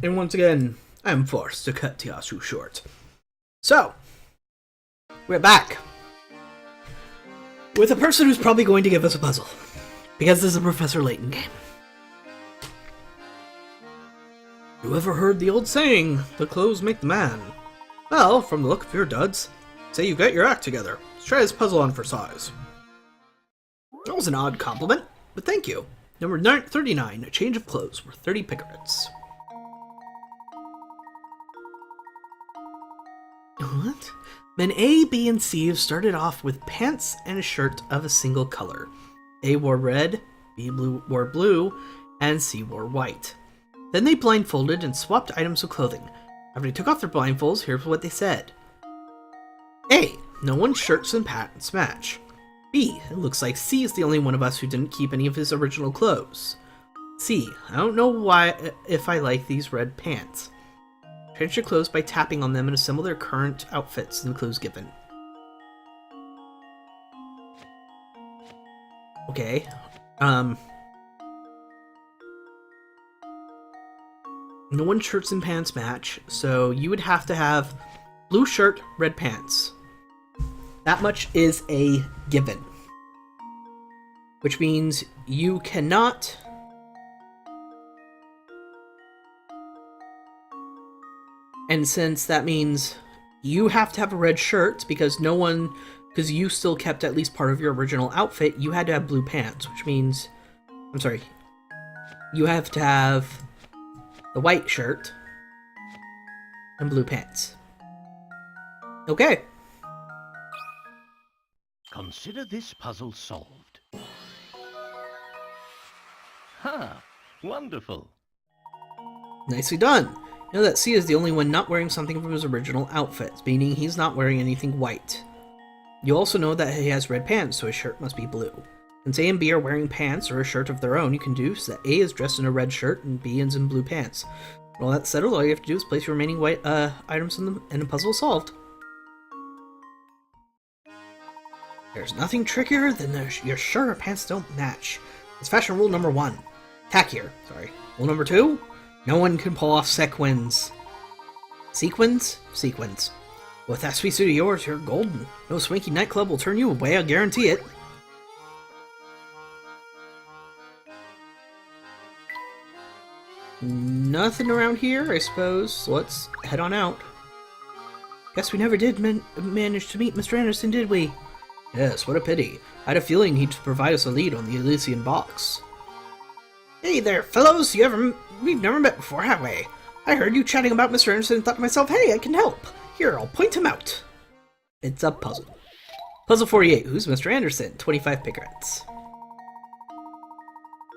And once again, I'm forced to cut Tiasu short. So, we're back with a person who's probably going to give us a puzzle, because this is a Professor Layton game. You ever heard the old saying, the clothes make the man? Well, from the look of your duds, say you've got your act together. Let's try this puzzle on for size. That was an odd compliment, but thank you. Number 39, a change of clothes, worth 30 picarets. What? Men A, B, and C have started off with pants and a shirt of a single color. A wore red, B wore blue, and C wore white. Then they blindfolded and swapped items of clothing. After they took off their blindfolds, here's what they said. A, no one's shirts and pants match. B, it looks like C is the only one of us who didn't keep any of his original clothes. C, I don't know why if I like these red pants. Change your clothes by tapping on them and assemble their current outfits in the clues given. Okay. No one's shirts and pants match, so you would have to have blue shirt, red pants. That much is a given. Which means you cannot... And since that means you have to have a red shirt, because because you still kept at least part of your original outfit, you had to have blue pants, which means... I'm sorry. You have to have the white shirt and blue pants. Okay. Consider this puzzle solved. Ha! Wonderful. Nicely done. You know that C is the only one not wearing something from his original outfit, meaning he's not wearing anything white. You also know that he has red pants, so his shirt must be blue. Since A and B are wearing pants or a shirt of their own, you can deduce that A is dressed in a red shirt and B is in blue pants. When all that's settled, all you have to do is place your remaining white items in them, and the puzzle is solved. There's nothing trickier than your shirt or pants don't match. It's fashion rule number 1. Tackier, sorry. Rule number 2, no one can pull off sequins. Sequins? Sequins. Well, with that sweet suit of yours, you're golden. No swanky nightclub will turn you away, I guarantee it. Nothing around here, I suppose. So let's head on out. Guess we never did manage to meet Mr. Anderson, did we? Yes, what a pity. I had a feeling he'd provide us a lead on the Elysian box. Hey there, fellows! We've never met before, have we? I heard you chatting about Mr. Anderson and thought to myself, hey, I can help. Here, I'll point him out. It's a puzzle. Puzzle 48, who's Mr. Anderson? 25 picarets.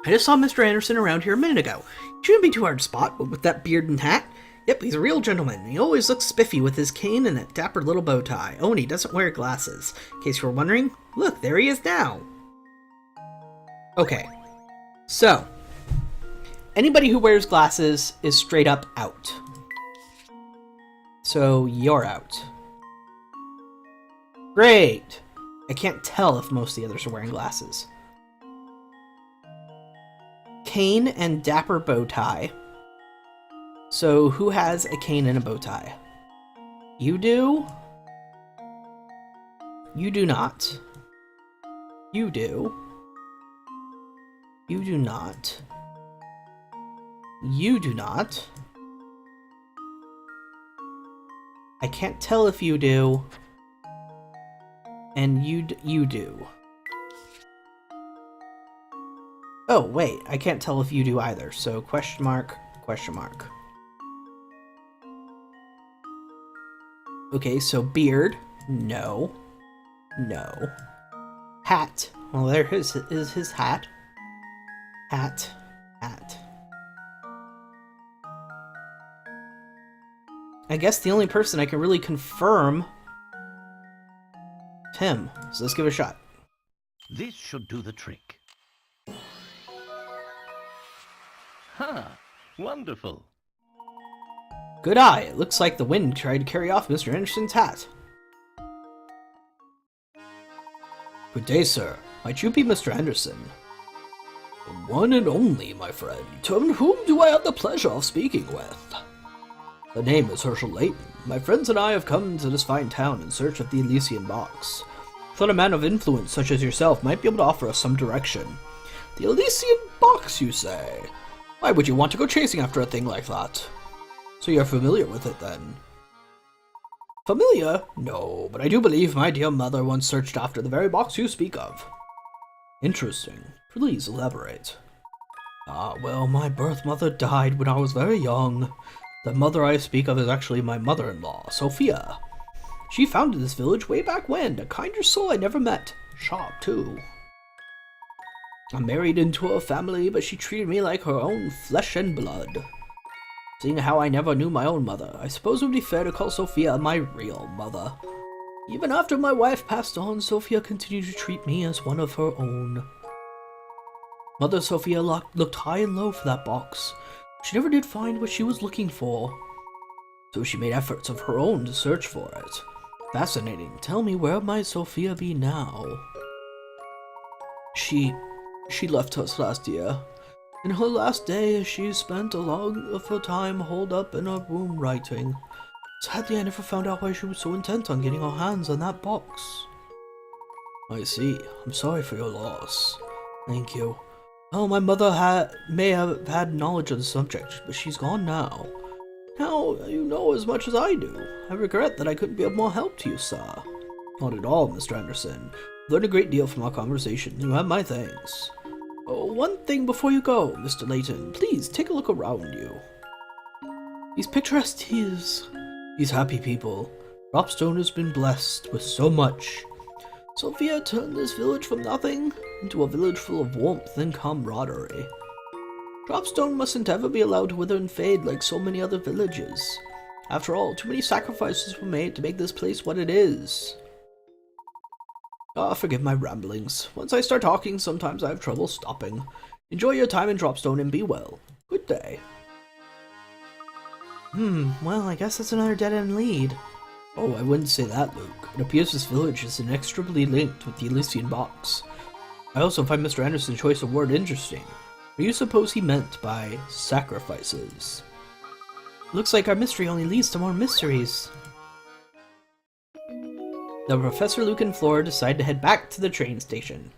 I just saw Mr. Anderson around here a minute ago. He shouldn't be too hard to spot, but with that beard and hat. Yep, he's a real gentleman. He always looks spiffy with his cane and that dapper little bow tie. Oh, and he doesn't wear glasses. In case you were wondering, look, there he is now. Okay, so anybody who wears glasses is straight up out. So you're out. Great. I can't tell if most of the others are wearing glasses. Cane and dapper bow tie. So who has a cane and a bow tie? You do? You do not. You do. You do not. You do not. I can't tell if you do. And you do. Oh, wait, I can't tell if you do either, so question mark, question mark. Okay, so beard, no. No. Hat, well there is his hat. Hat, hat. I guess the only person I can really confirm is him, so let's give it a shot. This should do the trick. Ha! Wonderful. Good eye. It looks like the wind tried to carry off Mr. Anderson's hat. Good day, sir. Might you be Mr. Anderson? The one and only, my friend. And whom do I have the pleasure of speaking with? The name is Layton. My friends and I have come to this fine town in search of the Elysian box. Thought a man of influence such as yourself might be able to offer us some direction. The Elysian box, you say? Why would you want to go chasing after a thing like that? So you're familiar with it, then? Familiar? No, but I do believe my dear mother once searched after the very box you speak of. Interesting. Please elaborate. Ah, well, my birth mother died when I was very young. The mother I speak of is actually my mother-in-law, Sophia. She founded this village way back when, a kinder soul I never met. Sharp, too. I married into her family, but she treated me like her own flesh and blood. Seeing how I never knew my own mother, I suppose it would be fair to call Sophia my real mother. Even after my wife passed on, Sophia continued to treat me as one of her own. Mother Sophia looked high and low for that box. She never did find what she was looking for, so she made efforts of her own to search for it. Fascinating. Tell me, where might Sophia be now? She left us last year. In her last days, she spent a lot of her time holed up in her room writing. Sadly, I never found out why she was so intent on getting her hands on that box. I see. I'm sorry for your loss. Thank you. Well, my mother may have had knowledge of the subject, but she's gone now. Now you know as much as I do. I regret that I couldn't be of more help to you, sir. Not at all, Mr. Anderson. I've learned a great deal from our conversation. You have my thanks. Oh, one thing before you go, Mr. Layton. Please take a look around you. These picturesque tears, these happy people. Dropstone has been blessed with so much. Sophia turned this village from nothing into a village full of warmth and camaraderie. Dropstone mustn't ever be allowed to wither and fade like so many other villages. After all, too many sacrifices were made to make this place what it is. Ah, forgive my ramblings. Once I start talking, sometimes I have trouble stopping. Enjoy your time in Dropstone and be well. Good day. Well, I guess that's another dead-end lead. Oh, I wouldn't say that, Luke. It appears this village is inextricably linked with the Elysian box. I also find Mr. Anderson's choice of word interesting. What do you suppose he meant by sacrifices? Looks like our mystery only leads to more mysteries. The Professor, Luke, and Flora decide to head back to the train station.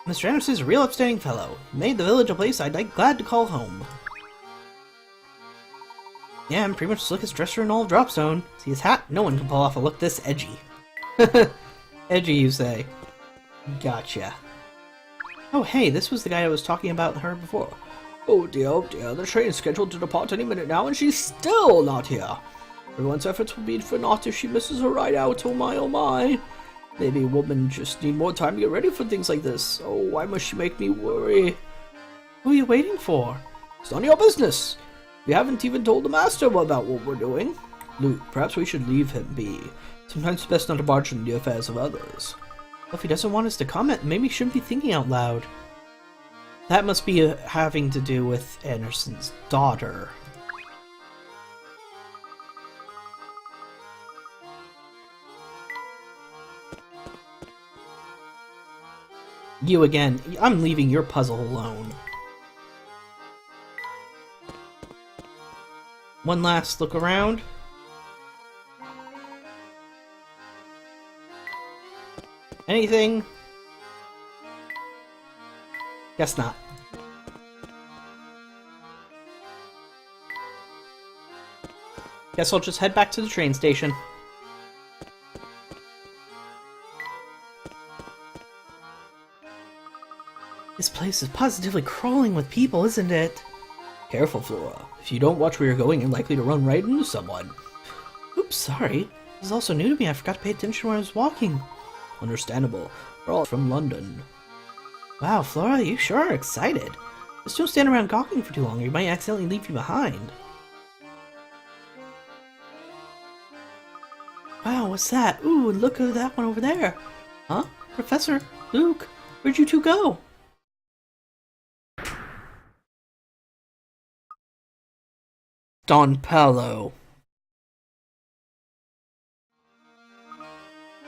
Mr. Anderson is a real upstanding fellow. He made the village a place I'd be glad to call home. Yeah, I'm pretty much the slickest dresser in all of Dropstone. See his hat? No one can pull off a look this edgy. Edgy, you say? Gotcha. Oh, hey, this was the guy I was talking about her before. Oh dear, the train's scheduled to depart any minute now, and she's still not here. Everyone's efforts will be for naught if she misses her ride out, oh my, oh my. Maybe women just need more time to get ready for things like this. Oh, why must she make me worry? Who are you waiting for? It's none of your business. We haven't even told the master about what we're doing. Luke, perhaps we should leave him be. Sometimes it's best not to barge into the affairs of others. Well, if he doesn't want us to comment, maybe he shouldn't be thinking out loud. That must be having to do with Anderson's daughter. You again. I'm leaving your puzzle alone. One last look around. Anything? Guess not. Guess I'll just head back to the train station. This place is positively crawling with people, isn't it? Careful, Flora. If you don't watch where you're going, you're likely to run right into someone. Oops, sorry. This is also new to me. I forgot to pay attention when I was walking. Understandable. We're all from London. Wow, Flora, you sure are excited. Just don't stand around gawking for too long or you might accidentally leave you behind. Wow, what's that? Ooh, look at that one over there. Huh? Professor? Luke? Where'd you two go? Don Paolo.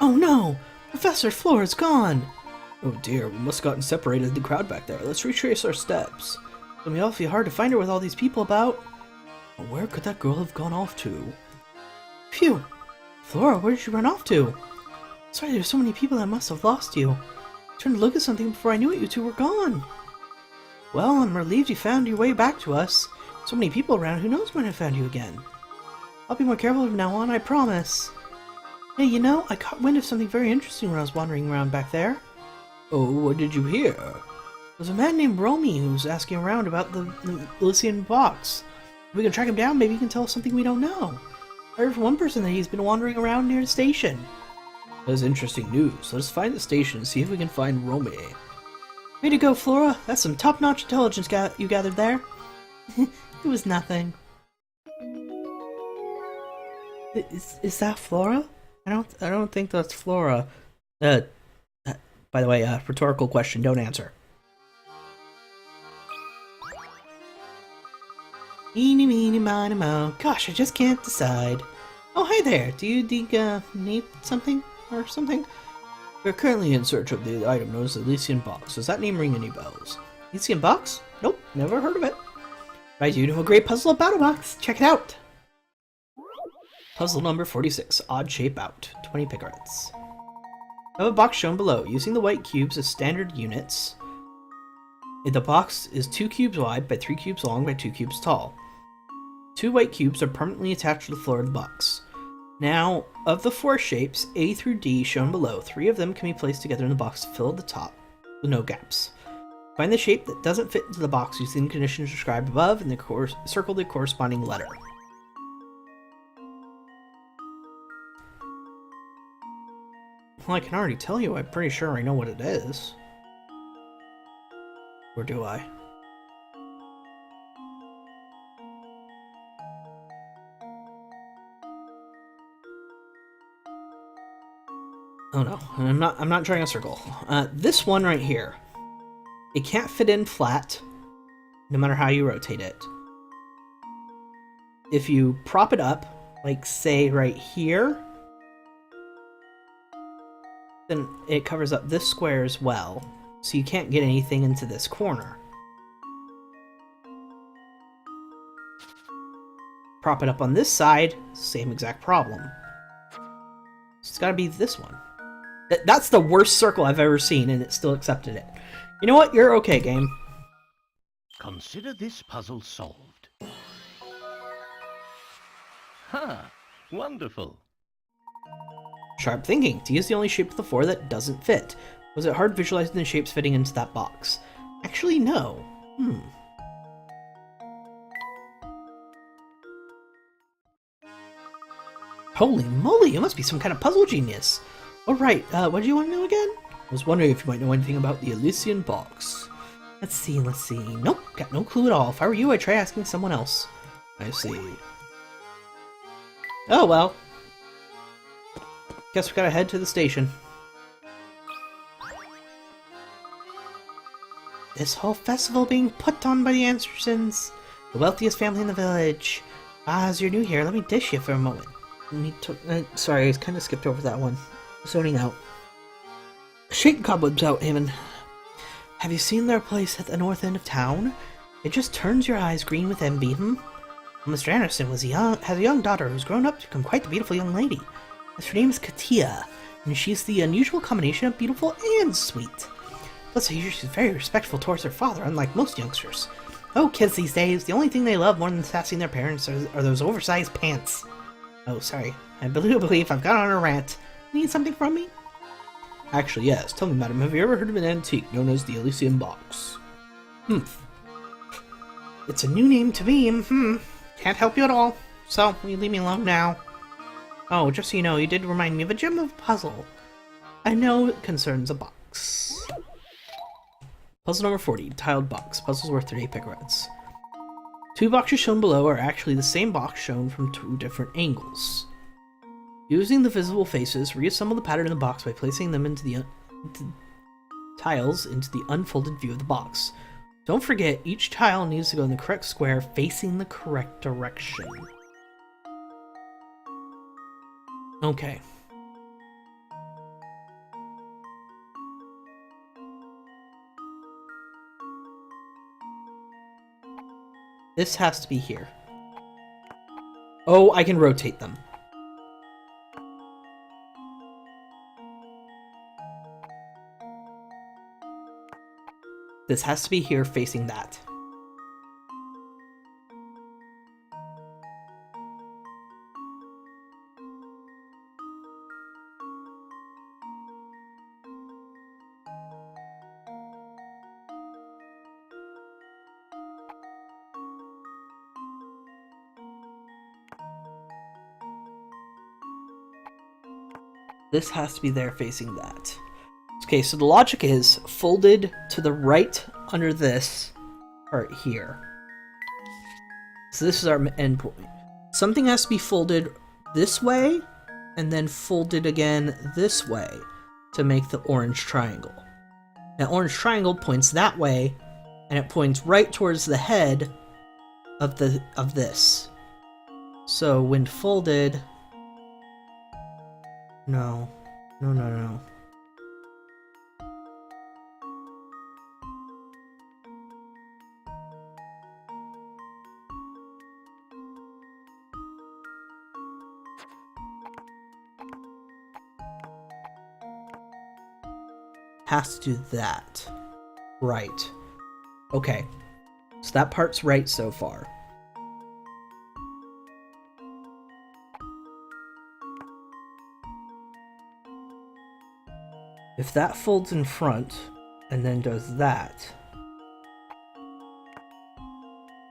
Oh no! Professor, Flora's gone! Oh dear, we must have gotten separated in the crowd back there. Let's retrace our steps. It's gonna be awfully hard to find her with all these people about. Where could that girl have gone off to? Phew! Flora, where did you run off to? Sorry, there's so many people that must have lost you. I turned to look at something before I knew it, you two were gone. Well, I'm relieved you found your way back to us. So many people around, who knows when I found you again. I'll be more careful from now on, I promise. Hey, you know, I caught wind of something very interesting when I was wandering around back there. Oh, what did you hear? There's a man named Romy who's asking around about the Elysian box. If we can track him down, maybe he can tell us something we don't know. I heard from one person that he's been wandering around near the station. That's interesting news. Let's find the station and see if we can find Romy. Way to go, Flora. That's some top-notch intelligence you gathered there. It was nothing. Is that Flora? I don't think that's Flora. By the way, rhetorical question, don't answer. Eeny, meeny, miny, moe. Gosh, I just can't decide. Oh, hi there. Do you need something or something? We're currently in search of the item known as the Elysian box. Does that name ring any bells? Elysian box? Nope, never heard of it. But I do know a great puzzle about a box. Check it out. Puzzle number 46, Odd Shape Out, 20 picarets. I have a box shown below. Using the white cubes as standard units, the box is 2 cubes wide by 3 cubes long by 2 cubes tall. 2 white cubes are permanently attached to the floor of the box. Now, of the 4 shapes, A through D shown below, 3 of them can be placed together in the box to fill the top with no gaps. Find the shape that doesn't fit into the box using the conditions described above and circle the corresponding letter. Well, I can already tell you, I'm pretty sure I know what it is. Or do I? Oh no, I'm not drawing a circle. This one right here. It can't fit in flat, no matter how you rotate it. If you prop it up, like say right here, then it covers up this square as well, so you can't get anything into this corner. Prop it up on this side, same exact problem. So it's gotta be this one. That's the worst circle I've ever seen, and it still accepted it. You know what? You're okay, game. Consider this puzzle solved. Ha! Wonderful. Sharp thinking. To use the only shape of the 4 that doesn't fit. Was it hard visualizing the shapes fitting into that box? Actually, no. Holy moly, you must be some kind of puzzle genius. Alright, what do you want to know again? I was wondering if you might know anything about the Elysian box. Let's see. Nope, got no clue at all. If I were you, I'd try asking someone else. I see. Oh well. Guess we gotta head to the station. This whole festival being put on by the Andersons, the wealthiest family in the village. As you're new here, let me dish you for a moment. Sorry, I kind of skipped over that one. Zoning out. Shake the cobwebs out, Haven. Have you seen their place at the north end of town? It just turns your eyes green with envy, Mr. Anderson has a young daughter who's grown up to become quite the beautiful young lady. Her name is Katia, and she's the unusual combination of beautiful and sweet. Plus, I hear she's very respectful towards her father, unlike most youngsters. Oh, kids these days, the only thing they love more than sassing their parents are those oversized pants. Oh, sorry. I believe I've gone on a rant. Need something from me? Actually, yes. Tell me, madam, have you ever heard of an antique known as the Elysian box? It's a new name to me, Can't help you at all. So, will you leave me alone now? Oh, just so you know, you did remind me of a gem of a puzzle. I know it concerns a box. Puzzle number 40, tiled box. Puzzles worth 38 picarets. 2 boxes shown below are actually the same box shown from 2 different angles. Using the visible faces, reassemble the pattern in the box by placing them into the tiles into the unfolded view of the box. Don't forget, each tile needs to go in the correct square facing the correct direction. Okay. This has to be here. Oh, I can rotate them. This has to be here facing that. This has to be there facing that. Okay, so the logic is folded to the right under this part here. So this is our endpoint. Something has to be folded this way and then folded again this way to make the orange triangle. Now, orange triangle points that way, and it points right towards the head of this. So when folded, no. Has to do that. Right. Okay. So that part's right so far. If that folds in front and then does that,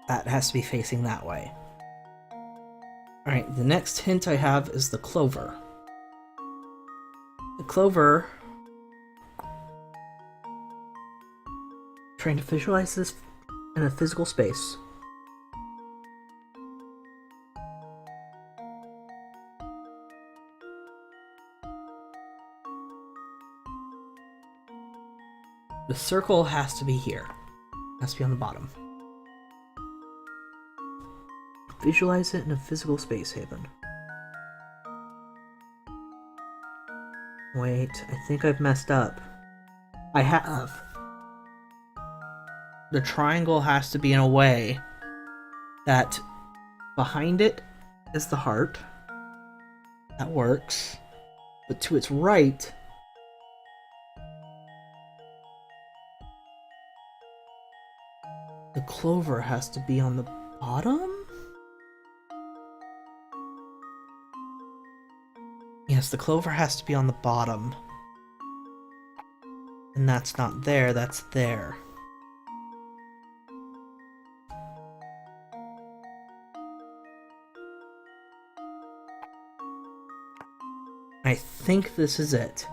that has to be facing that way. Alright, the next hint I have is the clover. The clover... Trying to visualize this in a physical space. The circle has to be here. It has to be on the bottom. Visualize it in a physical space, Haven. Wait, I think I've messed up. I have. The triangle has to be in a way that behind it is the heart. That works. But to its right, the clover has to be on the bottom? Yes, the clover has to be on the bottom. And that's not there, that's there. I think this is it.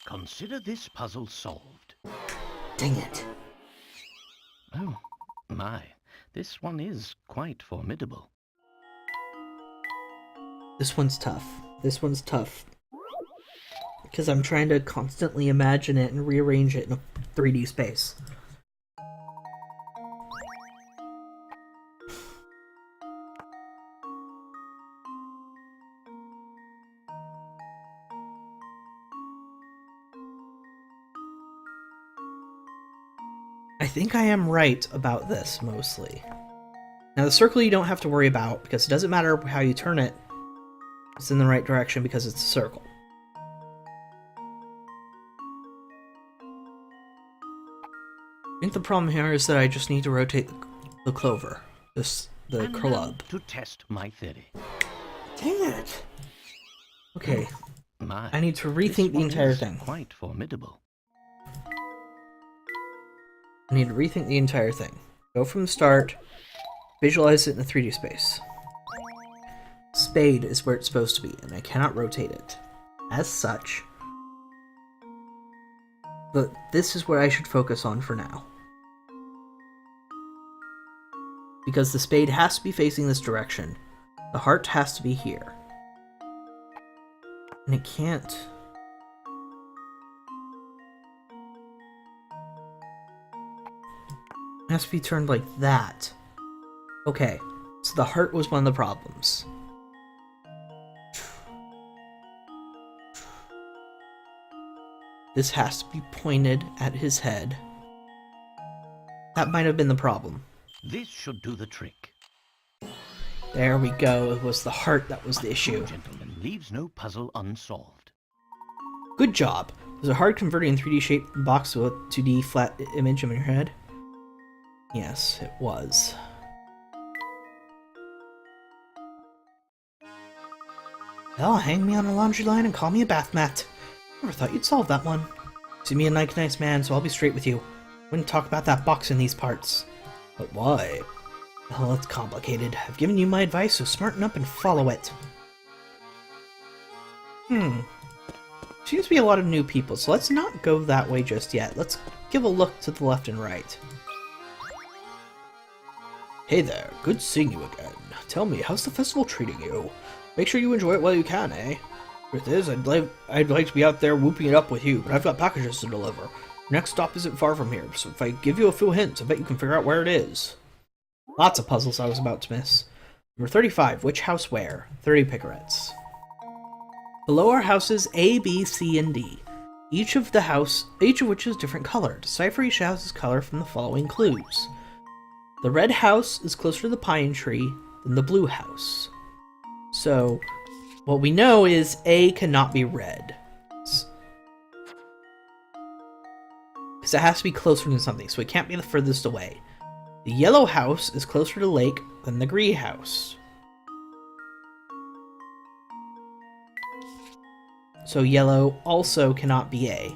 Consider this puzzle solved. Dang it. Oh, my. This one is quite formidable. This one's tough. This one's tough. Because I'm trying to constantly imagine it and rearrange it in a 3D space. I think I am right about this, mostly. Now, the circle you don't have to worry about, because it doesn't matter how you turn it. It's in the right direction because it's a circle. I think the problem here is that I just need to rotate the clover. The club. To test my theory. Dang it! Okay. My, I need to rethink the entire thing. Quite formidable. I need to rethink the entire thing. Go from the start, visualize it in a 3D space. Spade is where it's supposed to be, and I cannot rotate it. As such. But this is where I should focus on for now. Because the spade has to be facing this direction. The heart has to be here. And it can't... It has to be turned like that. Okay, so the heart was one of the problems. This has to be pointed at his head. That might have been the problem. This should do the trick. There we go. It was the heart that was the issue. Good gentleman leaves no puzzle unsolved. Good job. Was it hard converting a 3D shaped box to a 2D flat image in your head? Yes, it was. Well, hang me on a laundry line and call me a bath mat. Never thought you'd solve that one. See me a nice man, so I'll be straight with you. Wouldn't talk about that box in these parts. But why? Well, it's complicated. I've given you my advice, so smarten up and follow it. Seems to be a lot of new people, so let's not go that way just yet. Let's give a look to the left and right. Hey there, good seeing you again. Tell me, how's the festival treating you? Make sure you enjoy it while you can, eh? Truth is, I'd like to be out there whooping it up with you, but I've got packages to deliver. Your next stop isn't far from here, so if I give you a few hints, I bet you can figure out where it is. Lots of puzzles I was about to miss. Number 35, which house where? 30 picarets. Below are houses A, B, C, and D. Each of which is different color. Decipher each house's color from the following clues. The red house is closer to the pine tree than the blue house. So, what we know is A cannot be red. Because it has to be closer than something, so it can't be the furthest away. The yellow house is closer to the lake than the green house. So yellow also cannot be A.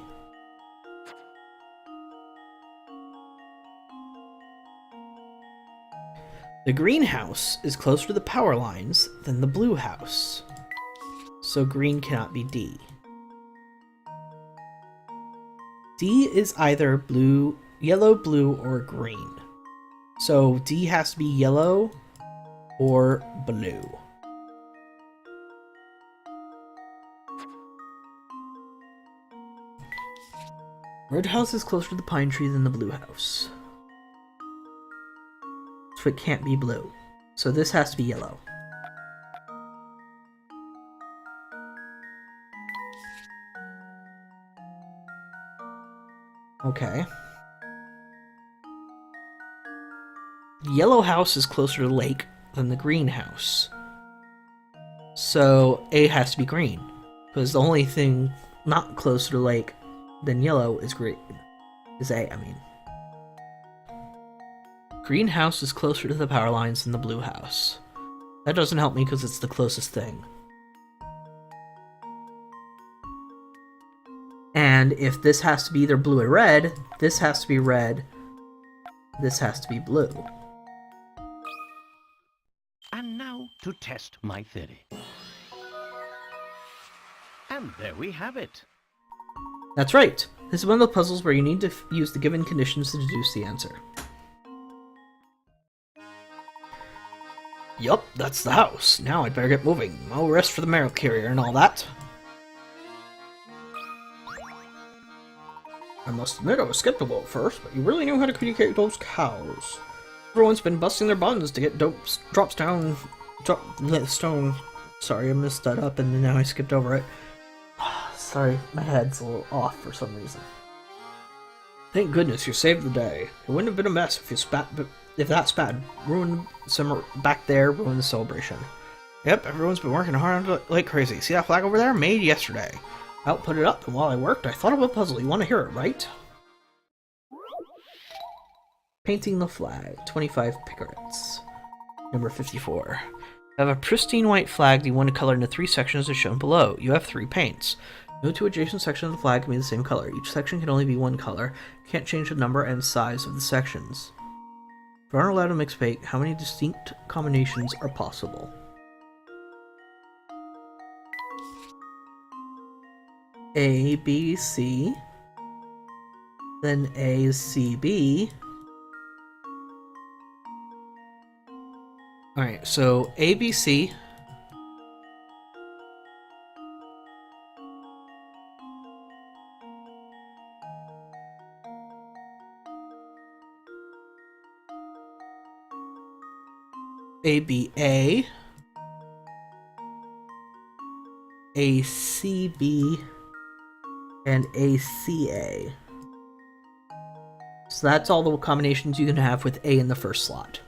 The green house is closer to the power lines than the blue house. So green cannot be D. D is either blue, yellow, blue, or green. So D has to be yellow or blue. Red house is closer to the pine tree than the blue house. So it can't be blue. So this has to be yellow. Okay. The yellow house is closer to the lake than the green house. So A has to be green. Because the only thing not closer to the lake than yellow is green. Is A, I mean. Green house is closer to the power lines than the blue house. That doesn't help me because it's the closest thing. And if this has to be either blue or red, this has to be red, this has to be blue. And now to test my theory. And there we have it. That's right. This is one of the puzzles where you need to use the given conditions to deduce the answer. Yup, that's the house. Now I'd better get moving. No rest for the mail carrier and all that. I must admit I was skeptical at first, but you really knew how to communicate with those cows. Everyone's been busting their buns to get stone. Sorry, I messed that up and now I skipped over it. Sorry, my head's a little off for some reason. Thank goodness you saved the day. It wouldn't have been a mess if that spat ruined some back there, ruined the celebration. Yep, everyone's been working hard like crazy. See that flag over there? Made yesterday. I'll put it up, and while I worked, I thought of a puzzle. You want to hear it, right? Painting the flag. 25 picarets. Number 54. You have a pristine white flag that you want to color into 3 sections as shown below. You have 3 paints. No 2 adjacent sections of the flag can be the same color. Each section can only be one color. You can't change the number and size of the sections. If you aren't allowed to mix paint, how many distinct combinations are possible? A, B, C. Then A, C, B. Alright, so A, B, C. ABA, ACB, and ACA. So that's all the combinations you can have with A in the first slot.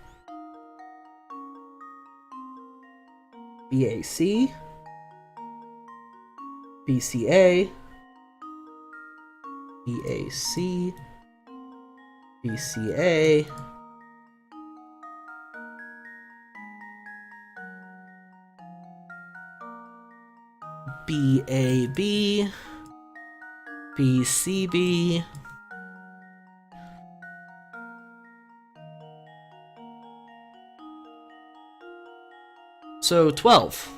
BAC, BCA, BAC, BCA, BAB, BCB, so 12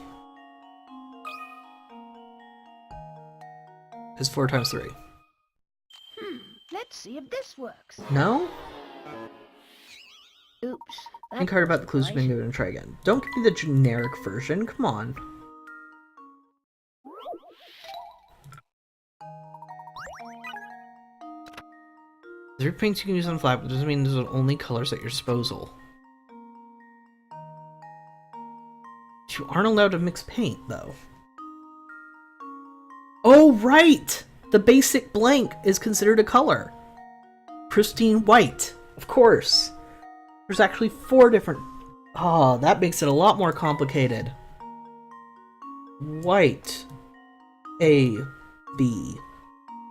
is 4 times 3. Let's see if this works. No? Oops. Think hard about the clues you've been given and try again. Don't give me the generic version, come on. There are paints you can use on flat, but doesn't mean those are only colors at your disposal. You aren't allowed to mix paint, though. Oh, right! The basic blank is considered a color. Pristine white, of course. There's actually 4 different... Oh, that makes it a lot more complicated. White, A, B.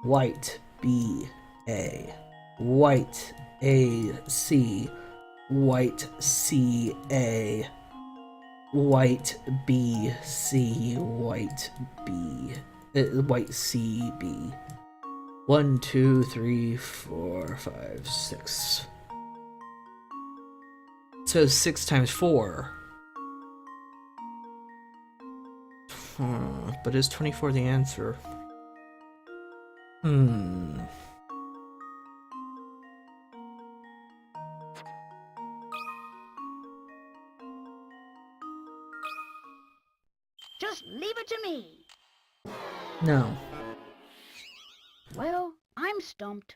White, B, A. White, A, C. White, C, A. White, B, C. White, B. White, C, B. 1, 2, 3, 4, 5, 6. So 6 times 4. But is 24 the answer? Just leave it to me. No. Well, I'm stumped.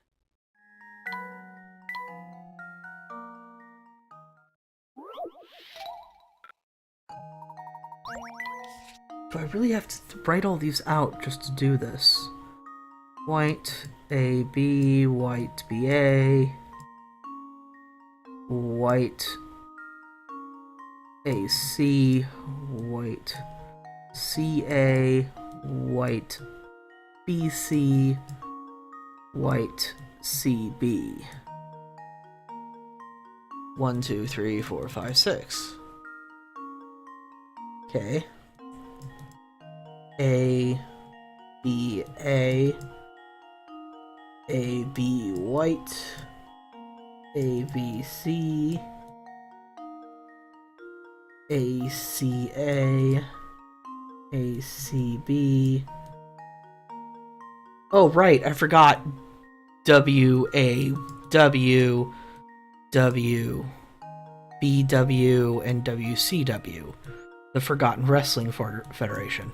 Do I really have to write all these out just to do this? White, A, B, white, B, A. White, A, C, white, C, A, white, B, C, white, C, B. 1, 2, 3, 4, 5, 6. Okay. A, B, A, B, white, A, B, C, A, C, A, C, B. Oh, right, I forgot W, A, W, W, B, W, and WCW, the Forgotten Wrestling Federation.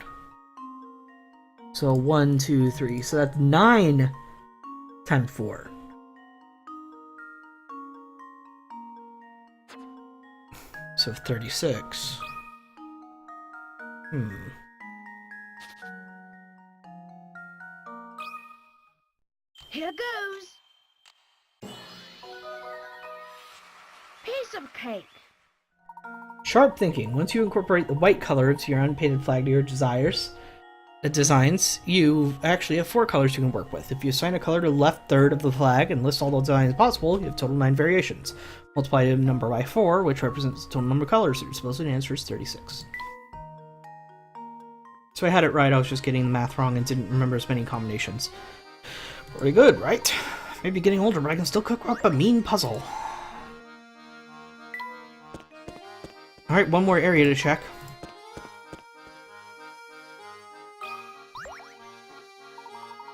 So 1, 2, 3, so that's 9 times 4. So 36. Here goes. Piece of cake. Sharp thinking. Once you incorporate the white color into your unpainted flag to your designs, you actually have 4 colors you can work with. If you assign a color to the left third of the flag and list all the designs possible, you have total 9 variations. Multiply the number by 4, which represents the total number of colors that you're supposed to answer is 36. So I had it right, I was just getting the math wrong and didn't remember as many combinations. Pretty good, right? Maybe getting older, but I can still cook up a mean puzzle. Alright, one more area to check.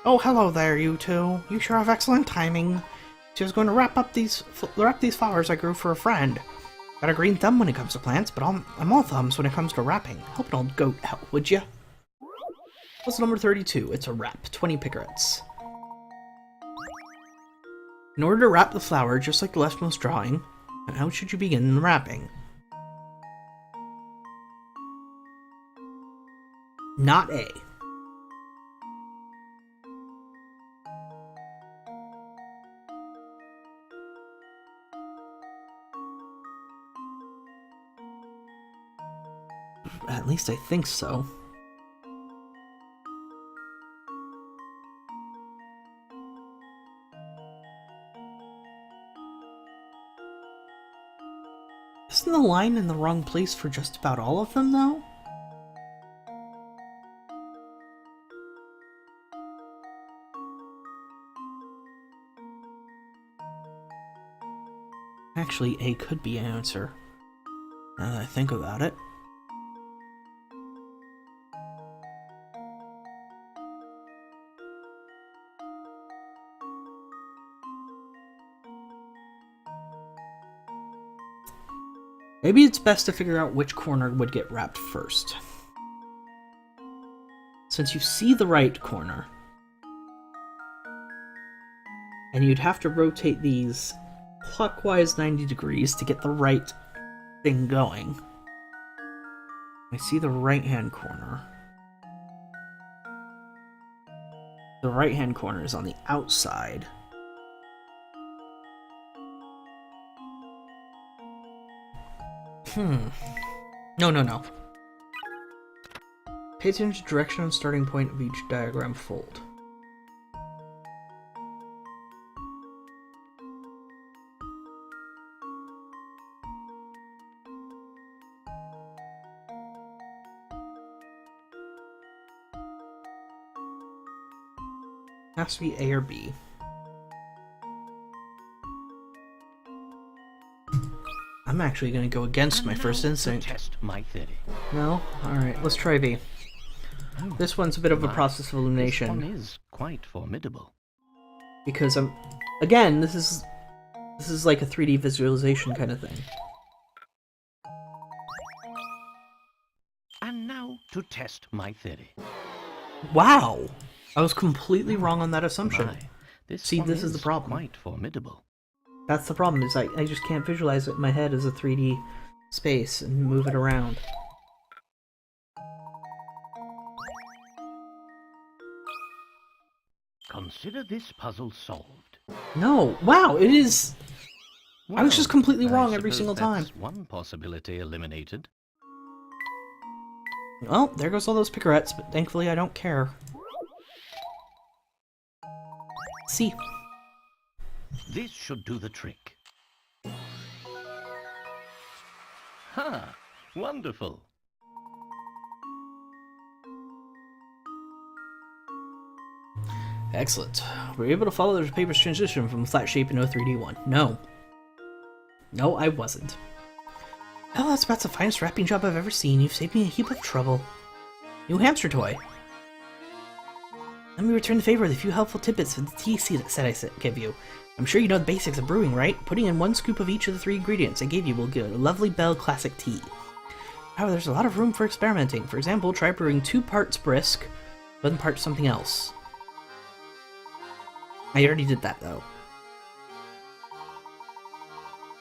Oh, hello there, you two. You sure have excellent timing. She was going to wrap these flowers I grew for a friend. Got a green thumb when it comes to plants, but I'm all thumbs when it comes to wrapping. Help an old goat help, would ya? Puzzle number 32. It's a wrap. 20 picarets. In order to wrap the flower, just like the leftmost drawing, how should you begin the wrapping? Not A. At least I think so. Isn't the line in the wrong place for just about all of them, though? Actually, A could be an answer, now that I think about it. Maybe it's best to figure out which corner would get wrapped first. Since you see the right corner, and you'd have to rotate these clockwise 90 degrees to get the right thing going. I see the right-hand corner. The right-hand corner is on the outside. No. Pay attention to direction and starting point of each diagram fold. Has to be A or B. I'm actually going to go against my first instinct. Test my theory. No? Alright, let's try B. This one's a bit of a process of elimination. This one is quite formidable. Because again, this is like a 3D visualization kind of thing. And now to test my theory. Wow! I was completely wrong on that assumption. This is the problem. Quite formidable. That's the problem, is I just can't visualize it in my head as a 3D space and move it around. Consider this puzzle solved. No! Wow, it is... I was just completely I wrong every suppose single time. that's one possibility eliminated. Well, there goes all those picarettes, but thankfully I don't care. C. This should do the trick. Ha! Wonderful! Excellent. Were you able to follow the paper's transition from flat shape in 03D1? No. No, I wasn't. Oh, that's about the finest wrapping job I've ever seen. You've saved me a heap of trouble. New hamster toy. Let me return the favor with a few helpful tidbits of the tea set I gave you. I'm sure you know the basics of brewing, right? Putting in 1 scoop of each of the 3 ingredients I gave you will give a lovely Bell classic tea. However, there's a lot of room for experimenting. For example, try brewing 2 parts brisk, 1 part something else. I already did that, though.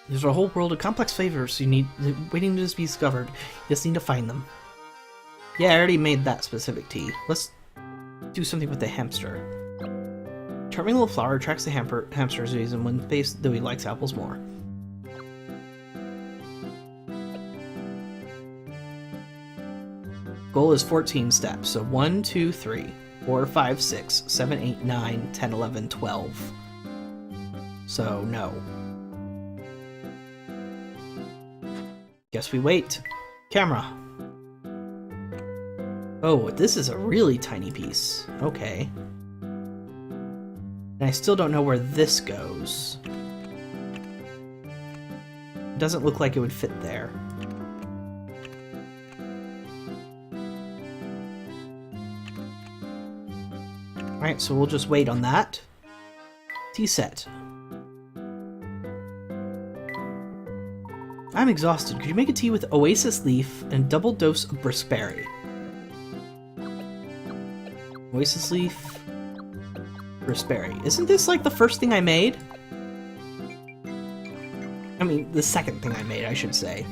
There's a whole world of complex flavors waiting to just be discovered. You just need to find them. Yeah, I already made that specific tea. Let's do something with the hamster. Charming little flower attracts the hamster's reason when faced, though he likes apples more. Goal is 14 steps, so 1, 2, 3, 4, 5, 6, 7, 8, 9, 10, 11, 12. So, no. Guess we wait. Camera. Oh, this is a really tiny piece. Okay. And I still don't know where this goes. It doesn't look like it would fit there. Alright, so we'll just wait on that. Tea set. I'm exhausted. Could you make a tea with oasis leaf and double dose of briskberry? Oasis leaf, briskberry. Isn't this like the first thing I made? I mean, the second thing I made, I should say.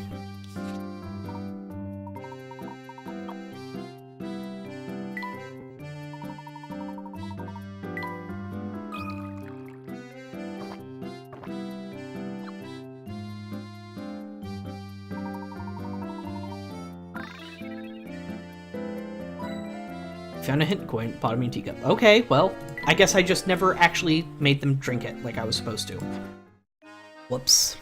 Found a hint coin, bottom of your teacup. Okay, well, I guess I just never actually made them drink it like I was supposed to. Whoops.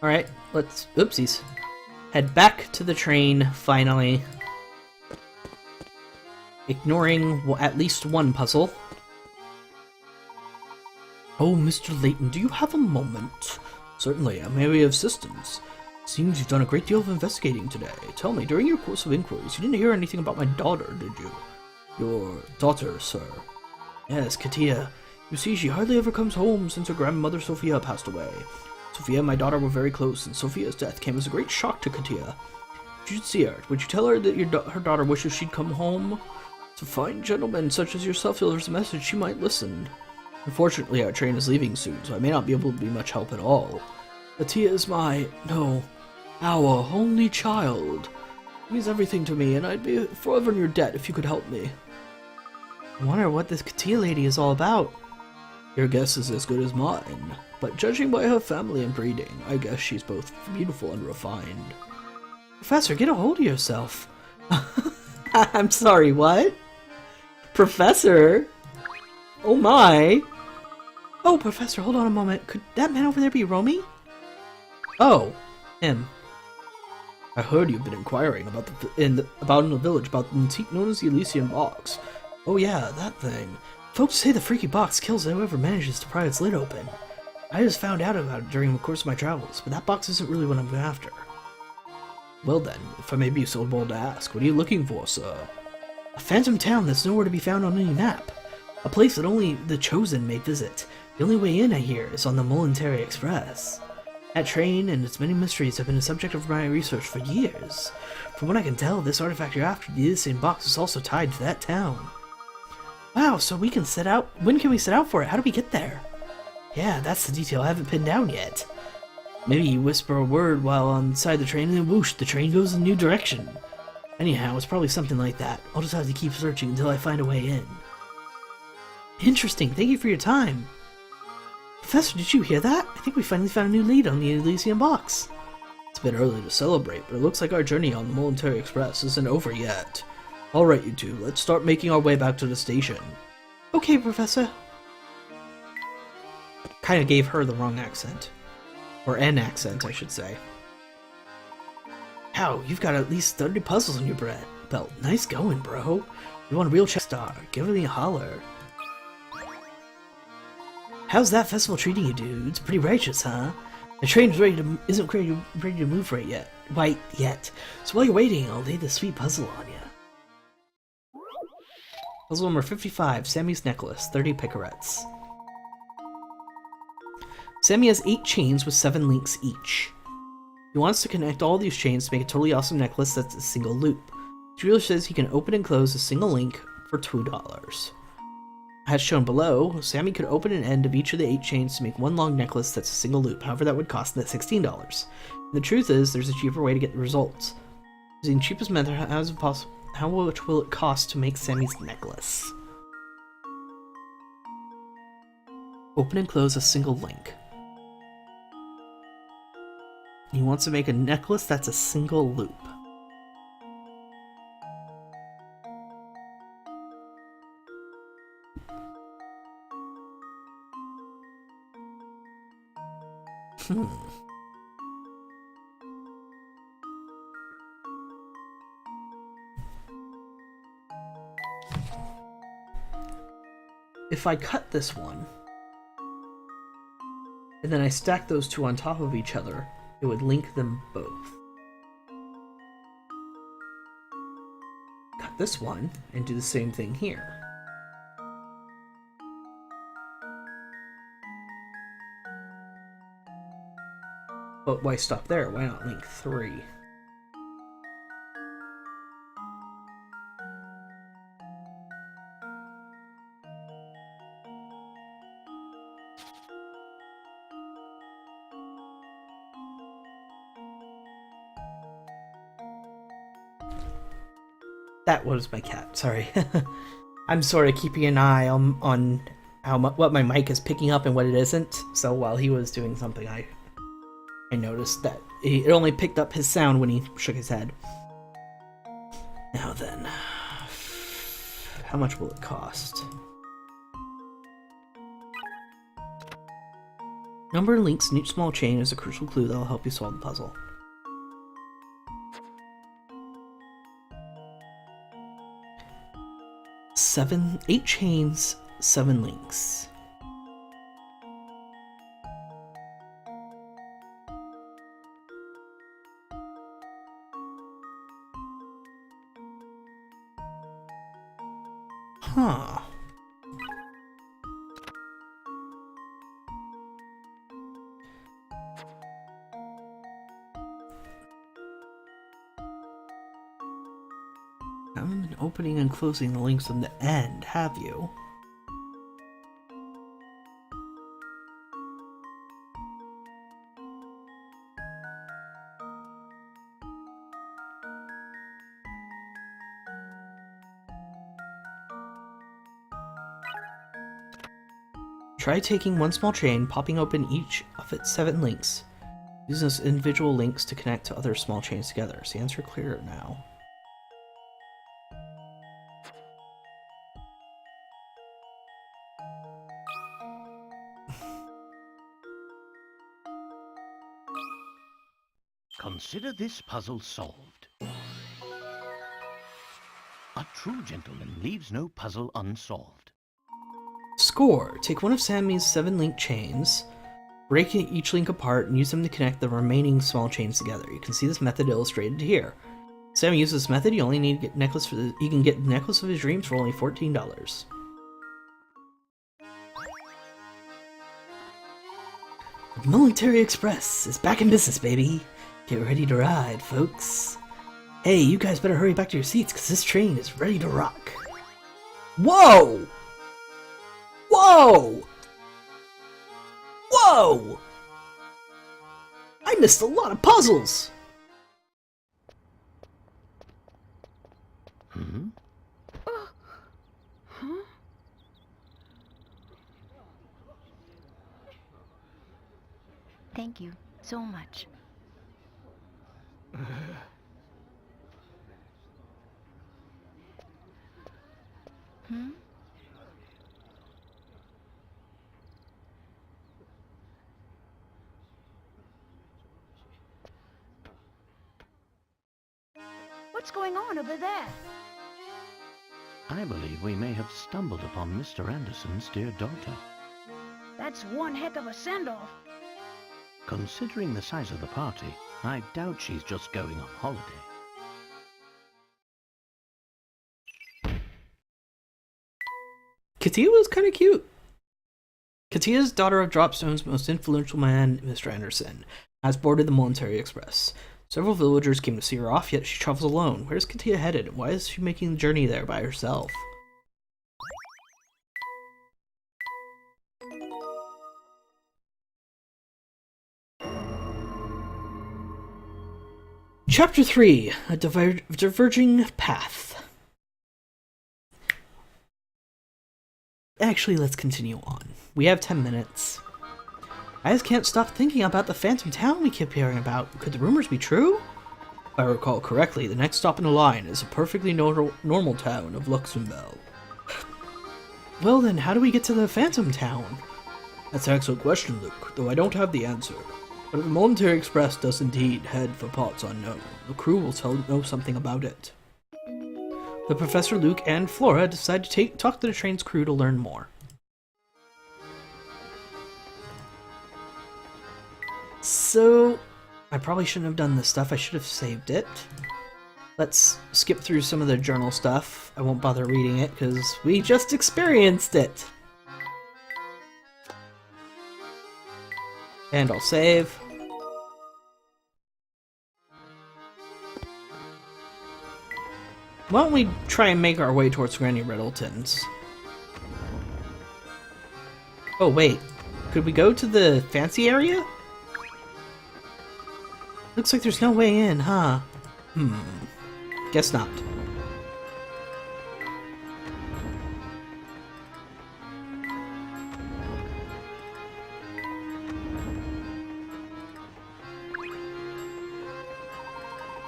Alright, let's... Oopsies. Head back to the train, finally. Ignoring at least one puzzle. Oh, Mr. Layton, do you have a moment? Certainly, I may be of assistance. Seems you've done a great deal of investigating today. Tell me, during your course of inquiries, you didn't hear anything about my daughter, did you? Your daughter, sir. Yes, Katia. You see, she hardly ever comes home since her grandmother Sophia passed away. Sophia and my daughter were very close, and Sophia's death came as a great shock to Katia. If you should see her, would you tell her that her daughter wishes she'd come home? To fine gentlemen such as yourself delivers a message, she might listen. Unfortunately, our train is leaving soon, so I may not be able to be much help at all. Katia is our only child. It means everything to me, and I'd be forever in your debt if you could help me. I wonder what this Katia lady is all about. Your guess is as good as mine, but judging by her family and breeding, I guess she's both beautiful and refined. Professor, get a hold of yourself. I'm sorry, what? Professor? Oh my! Oh, Professor, hold on a moment. Could that man over there be Romy? Oh, him. I heard you've been inquiring about in the village about the antique known as the Elysian box. Oh yeah, that thing. Folks say the freaky box kills whoever manages to pry its lid open. I just found out about it during the course of my travels, but that box isn't really what I'm after. Well then, if I may be so bold to ask, what are you looking for, sir? A phantom town that's nowhere to be found on any map. A place that only the chosen may visit. The only way in, I hear, is on the Voluntary Express. That train and its many mysteries have been a subject of my research for years. From what I can tell, this artifact you're after, the Elysian box, is also tied to that town. Wow, so we can set out... When can we set out for it? How do we get there? Yeah, that's the detail I haven't pinned down yet. Maybe you whisper a word while on inside the train and then whoosh, the train goes in a new direction. Anyhow, it's probably something like that. I'll just have to keep searching until I find a way in. Interesting, thank you for your time. Professor, did you hear that? I think we finally found a new lead on the Elysian box. It's a bit early to celebrate, but it looks like our journey on the Voluntary Express isn't over yet. Alright, you two, let's start making our way back to the station. Okay, Professor. Kinda gave her the wrong accent. Or an accent, I should say. Wow, you've got at least 30 puzzles in your belt. Nice going, bro. You want a real check star? Give me a holler. How's that festival treating you, dude? It's pretty righteous, huh? The train's isn't ready to move right yet. So while you're waiting, I'll lay this sweet puzzle on you. Puzzle number 55, Sammy's necklace, 30 picarettes. Sammy has 8 chains with 7 links each. He wants to connect all these chains to make a totally awesome necklace that's a single loop. The jeweler says he can open and close a single link for $2. As shown below, Sammy could open an end of each of the 8 chains to make one long necklace that's a single loop, however that would cost $16. And the truth is, there's a cheaper way to get the results. Using the cheapest method, how much will it cost to make Sammy's necklace? Open and close a single link. He wants to make a necklace that's a single loop. If I cut this one, and then I stack those two on top of each other, it would link them both. Cut this one, and do the same thing here. But why stop there? Why not link 3? That was my cat, sorry. I'm sort of keeping an eye on what my mic is picking up and what it isn't, so while he was doing something, I I noticed that it only picked up his sound when he shook his head. Now then, how much will it cost? Number of links in each small chain is a crucial clue that will help you solve the puzzle. Eight chains, 7 links. Huh. Haven't been opening and closing the links on the end, have you? Try taking one small chain, popping open each of its 7 links. Use those individual links to connect to other small chains together. Is the answer clearer now? Consider this puzzle solved. A true gentleman leaves no puzzle unsolved. Score. Take one of Sammy's 7 link chains, break each link apart, and use them to connect the remaining small chains together. You can see this method illustrated here. Sammy uses this method. You only need to get necklace for you can get the necklace of his dreams for only $14. The Military Express is back in business, baby. Get ready to ride, folks. Hey, you guys better hurry back to your seats, because this train is ready to rock. Whoa! Whoa! Whoa! I missed a lot of puzzles! Hmm? Huh? Thank you so much. Hmm? What's going on over there? I believe we may have stumbled upon Mr. Anderson's dear daughter. That's one heck of a send-off. Considering the size of the party, I doubt she's just going on holiday. Katia was kind of cute. Katia's daughter of Dropstone's most influential man, Mr. Anderson, has boarded the Military Express. Several villagers came to see her off, yet she travels alone. Where's Katia headed, and why is she making the journey there by herself? Chapter 3, A Diverging Path. Actually, let's continue on. We have 10 minutes. I just can't stop thinking about the phantom town we keep hearing about. Could the rumors be true? If I recall correctly, the next stop in the line is a perfectly normal town of Luxembourg. Well then, how do we get to the phantom town? That's an excellent question, Luke, though I don't have the answer. But if the Military Express does indeed head for parts unknown, the crew will know something about it. The Professor, Luke, and Flora decide to talk to the train's crew to learn more. So, I probably shouldn't have done this stuff. I should have saved it. Let's skip through some of the journal stuff. I won't bother reading it because we just experienced it. And I'll save. Why don't we try and make our way towards Granny Riddleton's? Oh wait, could we go to the fancy area? Looks like there's no way in, huh? Guess not.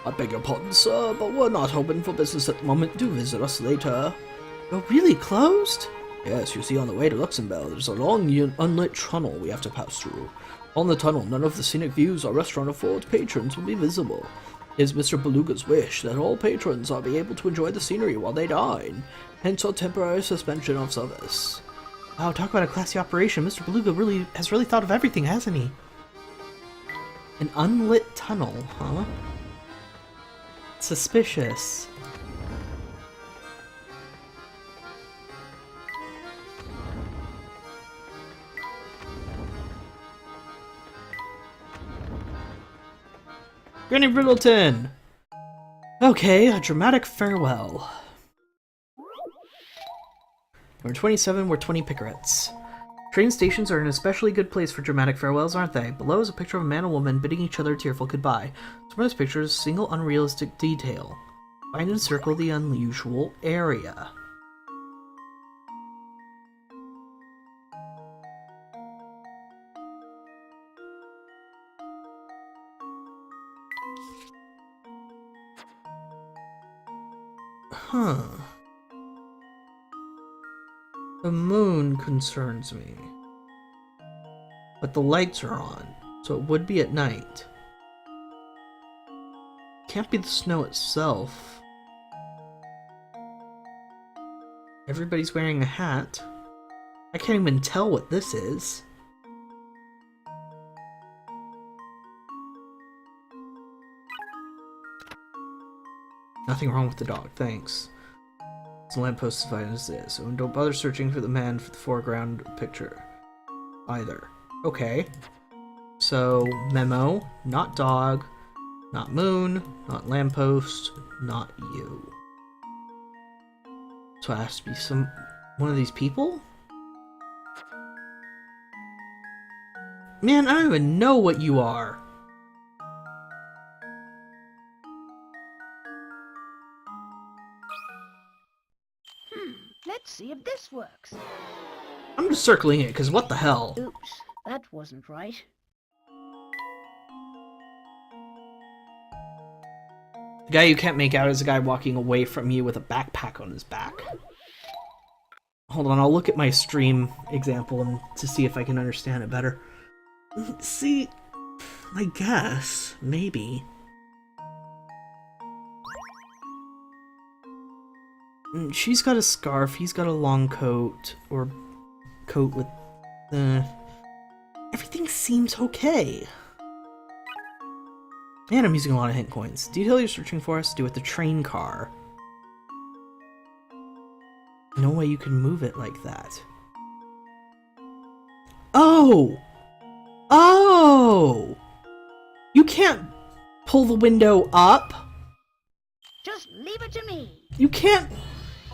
I beg your pardon, sir, but we're not open for business at the moment. Do visit us later. You're really closed? Yes, you see, on the way to Luxembourg, there's a long, unlit tunnel we have to pass through. On the tunnel, none of the scenic views our restaurant affords patrons will be visible. It is Mr. Beluga's wish that all patrons are be able to enjoy the scenery while they dine, hence our temporary suspension of service. Wow, talk about a classy operation. Mr. Beluga has really thought of everything, hasn't he? An unlit tunnel, huh? Suspicious. Granny Brittleton! Okay, a dramatic farewell. Number 27 were 20 picarets. Train stations are an especially good place for dramatic farewells, aren't they? Below is a picture of a man and woman bidding each other a tearful goodbye. Some of those pictures single unrealistic detail. Find and circle the unusual area. Huh. The moon concerns me. But the lights are on, so it would be at night. Can't be the snow itself. Everybody's wearing a hat. I can't even tell what this is. Nothing wrong with the dog, thanks. The lamppost is fine as is, so don't bother searching for the man for the foreground picture either. Okay. So, memo, not dog, not moon, not lamppost, not you. So it has to be one of these people? Man, I don't even know what you are. Let's see if this works. I'm just circling it, because what the hell? Oops, that wasn't right. The guy you can't make out is a guy walking away from you with a backpack on his back. Hold on, I'll look at my stream example to see if I can understand it better. See, I guess, maybe. She's got a scarf, he's got a long coat, or coat with... everything seems okay. And I'm using a lot of hint coins. Detail you're searching for has to do with the train car. No way you can move it like that. Oh! Oh! You can't pull the window up? Just leave it to me. You can't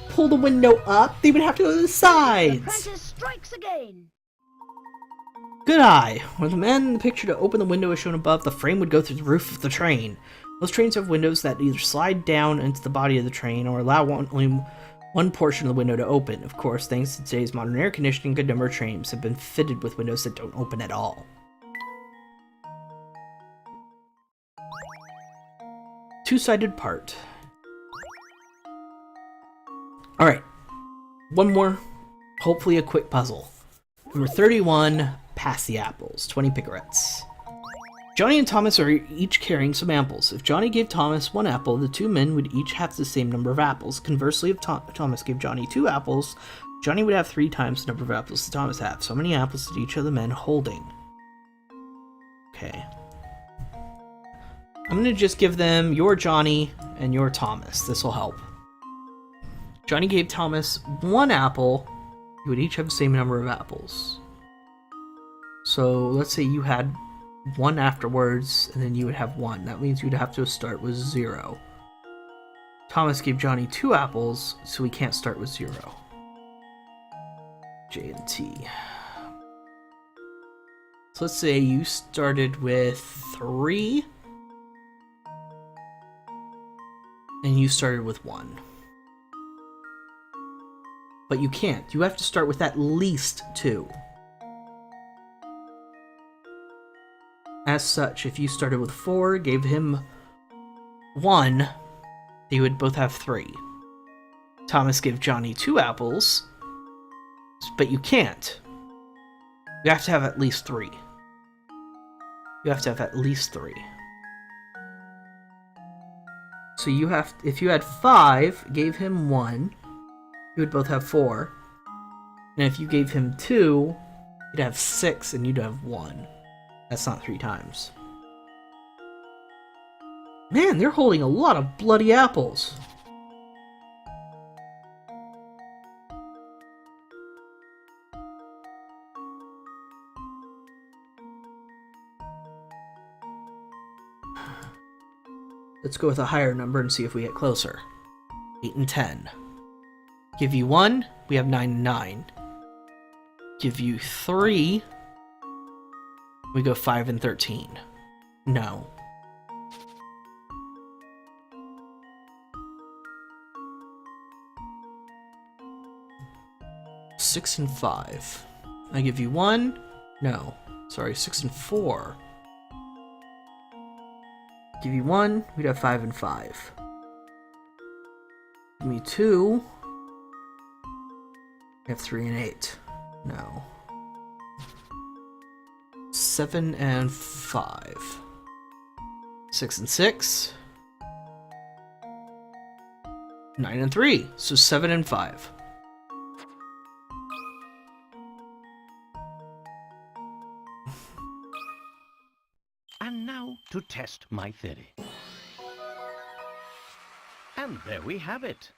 pull the window up? They would have to go to the The sides! apprentice strikes again. Good eye. When the man in the picture to open the window is shown above, the frame would go through the roof of the train. Most trains have windows that either slide down into the body of the train or allow only one portion of the window to open. Of course, thanks to today's modern air conditioning, a good number of trains have been fitted with windows that don't open at all. Two-sided part. Alright. One more. Hopefully a quick puzzle. Number 31, pass the apples. 20 picarets. Johnny and Thomas are each carrying some apples. If Johnny gave Thomas 1 apple, the 2 men would each have the same number of apples. Conversely, if Thomas gave Johnny 2 apples, Johnny would have 3 times the number of apples that Thomas had. So how many apples did each of the men holding? Okay. I'm gonna just give them your Johnny and your Thomas. This will help. Johnny gave Thomas 1 apple. You would each have the same number of apples. So let's say you had 1 afterwards, and then you would have 1. That means you'd have to start with 0. Thomas gave Johnny 2 apples, so he can't start with 0. J and T. So let's say you started with 3, and you started with 1. But you can't. You have to start with at least 2. As such, if you started with 4, gave him 1, you would both have 3. Thomas give Johnny 2 apples, but you can't. You have to have at least 3. You have to have at least 3. So you have, if you had 5, gave him 1, you would both have 4. And if you gave him 2, you'd have 6 and you'd have 1. That's not 3 times. Man, they're holding a lot of bloody apples. Let's go with a higher number and see if we get closer. 8 and 10. Give you 1, we have 9 and 9. Give you 3, we go 5 and 13. No. Six and 5. I give you 1. No. Sorry, 6 and 4. Give you 1, we'd have 5 and 5. Give me 2. We have 3 and 8. No. 7 and 5. 6 and 6. 9 and 3. So 7 and 5. And now to test my theory. And there we have it.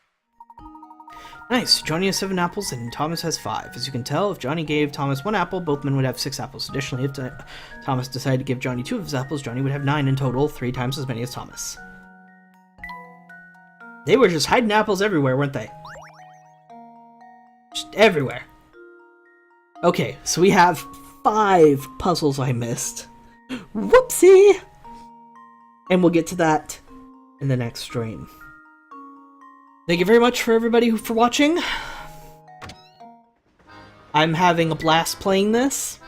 Nice. Johnny has 7 apples and Thomas has 5. As you can tell, if Johnny gave Thomas 1 apple, both men would have 6 apples. Additionally, if Thomas decided to give Johnny 2 of his apples, Johnny would have 9 in total, 3 times as many as Thomas. They were just hiding apples everywhere, weren't they? Just everywhere. Okay, so we have 5 puzzles I missed. Whoopsie! And we'll get to that in the next stream. Thank you very much for everybody for watching. I'm having a blast playing this,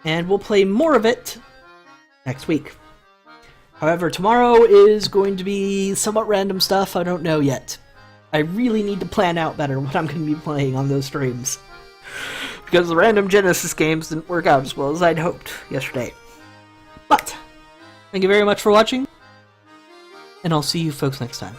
and we'll play more of it next week. However, tomorrow is going to be somewhat random stuff. I don't know yet. I really need to plan out better what I'm going to be playing on those streams, because the random Genesis games didn't work out as well as I'd hoped yesterday. But, thank you very much for watching, and I'll see you folks next time.